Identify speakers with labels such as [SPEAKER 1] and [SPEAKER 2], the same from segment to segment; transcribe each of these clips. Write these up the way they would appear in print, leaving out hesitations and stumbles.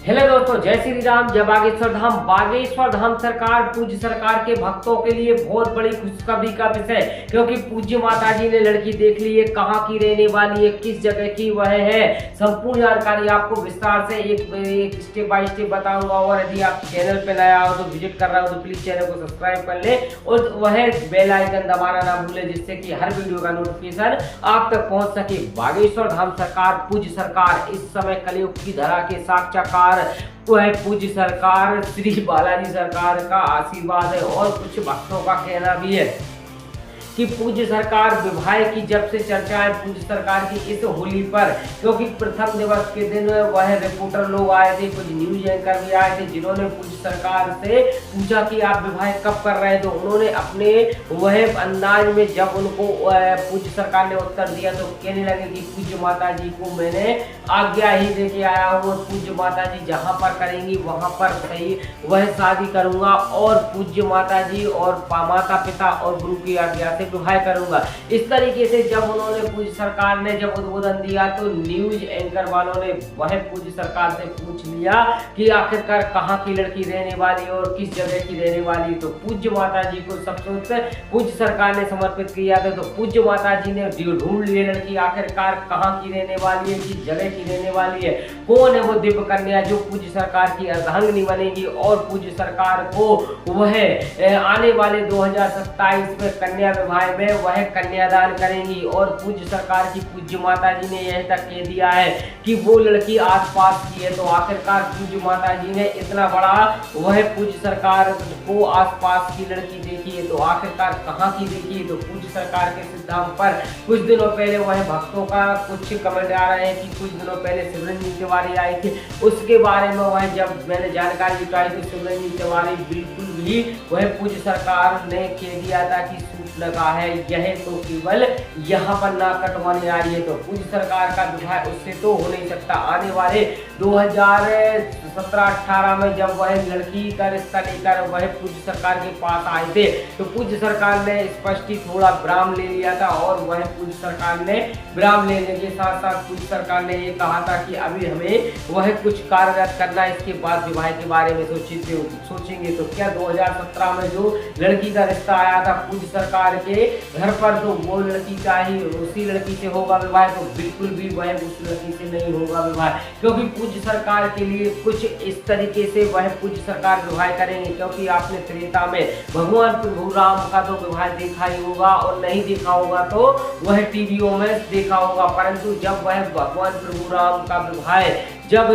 [SPEAKER 1] Hello दोस्तों, जय श्री राम, जय बागेश्वर धाम। बागेश्वर धाम सरकार पूज्य सरकार के भक्तों के लिए बहुत बड़ी खुशखबरी का विषय, क्योंकि पूज्य माता जी ने लड़की देख ली है। कहाँ की रहने वाली है, किस जगह की वह है, संपूर्ण जानकारी आपको विस्तार से एक स्टेप बाय स्टेप बताऊंगा। और यदि आप चैनल पे नया हो तो विजिट कर रहा हो तो प्लीज चैनल को सब्सक्राइब कर ले और वह बेल आइकन दबाना ना भूले, जिससे कि हर वीडियो का नोटिफिकेशन आप तक पहुंच सके। बागेश्वर धाम सरकार पूज्य सरकार इस समय कलयुग की धरा के साक्षात्कार वह पूज्य सरकार श्री बालाजी सरकार का आशीर्वाद है। और कुछ भक्तों का कहना भी है कि पूज्य सरकार विवाह की जब से चर्चा है पूज्य सरकार की इस होली पर, क्योंकि प्रथम दिवस के दिन वह रिपोर्टर लोग आए थे, कुछ न्यूज एंकर भी आए थे, जिन्होंने पूज्य सरकार से पूछा कि आप विवाह कब कर रहे हैं। तो उन्होंने अपने वह अंदाज में जब उनको पूज्य सरकार ने उत्तर दिया तो कहने लगे कि पूज्य माता जी को मैंने आज्ञा ही दे के आया हूँ, पूज्य माता जी जहाँ पर करेंगी वहाँ पर सही वह शादी करूँगा और पूज्य माता जी और माता पिता और गुरु की आज्ञा विवाह करूंगा। इस तरीके से जब उन्होंने पूज्य सरकार ने जब उद्बोधन दिया तो न्यूज एंकर वालों ने वह पूज्य सरकार से पूछ लिया कि आखिरकार कहाँ की लड़की रहने वाली है और किस जगह की रहने वाली। तो पूज्य माता जी को सब कुछ पूज्य सरकार ने समर्पित किया था। तो पूज्य माता जी ने ढूंढ ली लड़की आखिरकार कहाँ की रहने वाली है, किस जगह की रहने वाली है, कौन है वो दिव्य कन्या जो पूज्य सरकार की अर्धांगिनी बनेगी और पूज्य सरकार को वह आने वाले 2027 में कन्या में वह कन्यादान करेंगी। और पूज्य सरकार की पूज्य माता जी ने यह तक कह दिया है कि वो लड़की आसपास की है। तो आखिरकार पूज्य माता जी ने इतना बड़ा वह पूज्य सरकार को आसपास की लड़की देखी है, तो आखिरकार कहाँ की देखी है। तो पूज्य सरकार के सिद्धांत पर कुछ दिनों पहले वह भक्तों का कुछ कमेंट आ रहे हैं कि कुछ दिनों पहले सिमरन तिवारी आई थी, उसके बारे में वह जब मैंने जानकारी जुटाई तो सिमरन तिवारी बिल्कुल भी वह पूज्य सरकार ने कह दिया था कि लगा है यह तो केवल यहाँ पर ना कटवाने आई है। तो पूज्य सरकार का विवाह उससे तो हो नहीं सकता। आने वाले 2017-18 में जब वह लड़की का रिश्ता लेकर वह पूज्य सरकार के पास आए थे तो पूज्य सरकार ने स्पष्ट थोड़ा विराम ले लिया था। और वह पूज्य सरकार ने विराम लेने के साथ साथ पूज्य सरकार ने ये कहा था कि अभी हमें वह कुछ कार्यरत करना है, इसके बाद विवाह के बारे में सोचेंगे। तो क्या 2017 में जो लड़की का रिश्ता आया था पूज्य सरकार के घर पर, तो वो लड़की का ही उसी लड़की से होगा विवाह? तो बिल्कुल भी वह उस लड़की से नहीं होगा विवाह, क्योंकि पूज्य सरकार के लिए कुछ इस तरीके से वह पूज्य सरकार विवाह करेंगे। क्योंकि आपने त्रेता में भगवान प्रभु राम का तो विवाह देखा ही होगा, और नहीं देखा होगा तो वह टीवीओ में देखा होगा, परंतु जब वह भगवान प्रभु राम का विवाह जब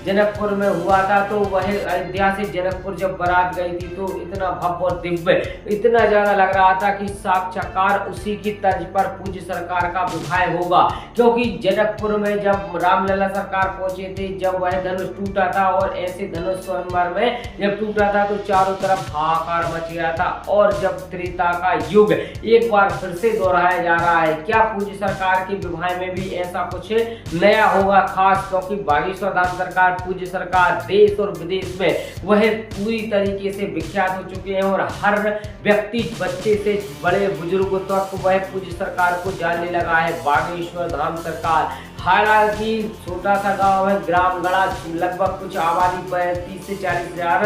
[SPEAKER 1] जनकपुर में हुआ था तो वह अयोध्या से जनकपुर जब बारात गई थी तो इतना भव्य और दिव्य इतना ज्यादा लग रहा था कि साक्षात्कार उसी की तर्ज पर पूज्य सरकार का विवाह होगा। क्योंकि जनकपुर में जब रामलला सरकार पहुंचे थे, जब वह धनुष टूटा था और ऐसे धनुष स्वयंवर में जब टूटा था तो चारों तरफ हाहाकार मच गया था। और जब त्रेता का युग एक बार फिर से दोहराया जा रहा है, क्या पूज्य सरकार के विवाह में भी ऐसा कुछ नया होगा खास? क्योंकि बागेश्वर धाम सरकार पूज्य सरकार देश और विदेश में वह पूरी तरीके से विख्यात हो चुके हैं और हर व्यक्ति बच्चे से बड़े बुजुर्ग तक वह पूज्य सरकार को जानने लगा है। बागेश्वर धाम सरकार हालांकि छोटा सा गांव है, ग्राम गड़ा, लगभग कुछ आबादी 30 से 40 हजार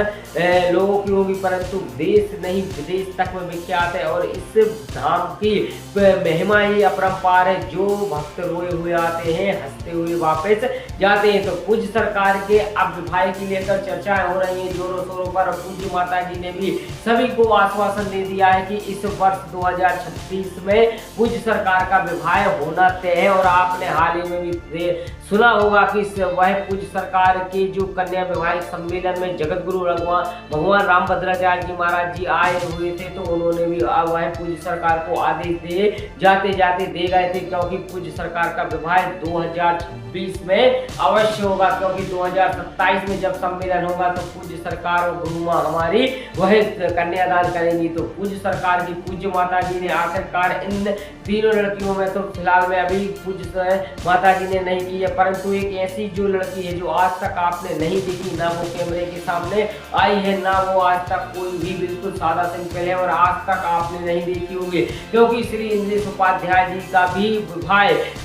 [SPEAKER 1] लोगों की होगी, परंतु देश नहीं विदेश तक में विख्यात है। और इस धाम की महिमा ही अपरंपार है। जो भक्त रोए हुए आते हैं, हंसते हुए वापस जाते हैं। तो पूज्य सरकार के अब विवाह की लेकर चर्चाएं हो रही हैं जोरों शोरों पर। पूज्य माता जी ने भी सभी को आश्वासन दे दिया है कि इस वर्ष 2026 में पूज्य सरकार का विवाह होना तय है। और आपने हाल ही में सुना होगा कि वह पूज्य सरकार के जो कन्या वैवाहिक सम्मेलन में जगत गुरु भगवान रामभद्राचार्य जी महाराज जी आए हुए थे, तो उन्होंने भी वह पूज्य सरकार को आदेश दे जाते जाते दे गए थे, क्योंकि पूज्य सरकार का विवाह 2026 में अवश्य होगा। क्योंकि 2027 में जब सम्मेलन होगा तो पूज्य सरकार और गुरु माँ हमारी वह कन्यादान करेंगी। तो पूज्य सरकार की पूज्य माता जी ने आखिरकार इन तीनों लड़कियों में तो फिलहाल में अभी पूज्य माता जी ने नहीं की है, परंतु एक ऐसी जो लड़की है जो आज तक आपने नहीं देखी, ना वो कैमरे के सामने आई है, ना वो आज तक कोई भी बिल्कुल सादा सिंपल है और आज तक आपने नहीं देखी होगी, क्योंकि श्री इंद्रेश उपाध्याय जी का भी विवाह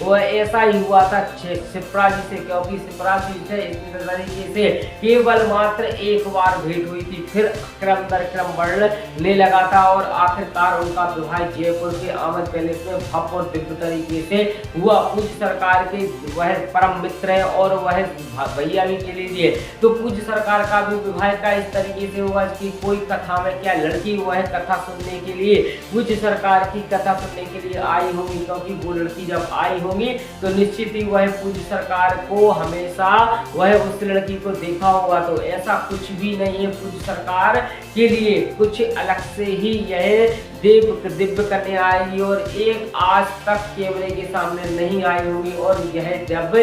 [SPEAKER 1] वह ऐसा ही हुआ था शिप्रा जी से, क्योंकि शिप्रा जी से इस तरीके से केवल मात्र एक बार भेंट हुई थी, फिर क्रम दर क्रम बढ़ने लगा था और आखिरकार उनका विवाह जयपुर के आमद पैलेस में भव्य और दिव्य तरीके से हुआ। पूज्य सरकार के वह परम मित्र है और वह भैया भी के लिए तो पूज्य सरकार का भी विवाह का इस तरीके से हुआ कि कोई कथा में क्या लड़की वह कथा सुनने के लिए पूज्य सरकार की कथा सुनने के लिए आई होंगी, क्योंकि वो लड़की जब आई होंगी तो निश्चित ही वह पूज्य सरकार को हमेशा वह उस लड़की को देखा होगा। तो ऐसा कुछ भी नहीं है, पूज्य सरकार के लिए कुछ अलग से ही यह दिव्य कन्या आएगी और एक आज तक कैमरे के सामने नहीं आई होगी, और यह जब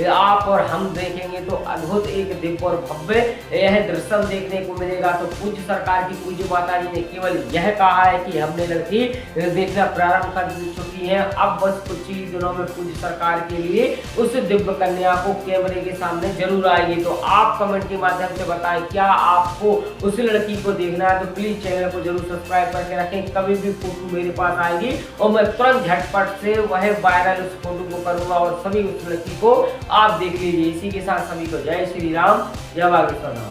[SPEAKER 1] आप और हम देखेंगे तो अद्भुत एक दिव्य और भव्य यह दृश्य देखने को मिलेगा। तो पूज्य सरकार की पूज्य माता जी ने केवल यह कहा है कि हमने लड़की देखना प्रारंभ कर चुकी है, अब बस कुछ ही दिनों में पूज्य सरकार के लिए उस दिव्य कन्या को कैमरे के सामने जरूर आएगी। तो आप कमेंट के माध्यम से बताएं क्या आपको उस लड़की को देखना है, तो प्लीज चैनल को जरूर सब्सक्राइब करके रखें। कभी भी फोटो मेरे पास आएगी और मैं तुरंत झटपट से वह वायरल उस फोटो को करूंगा और सभी उस लड़की को आप देख लीजिए। इसी के साथ सभी को जय श्री राम, जय बागेश्वर धाम।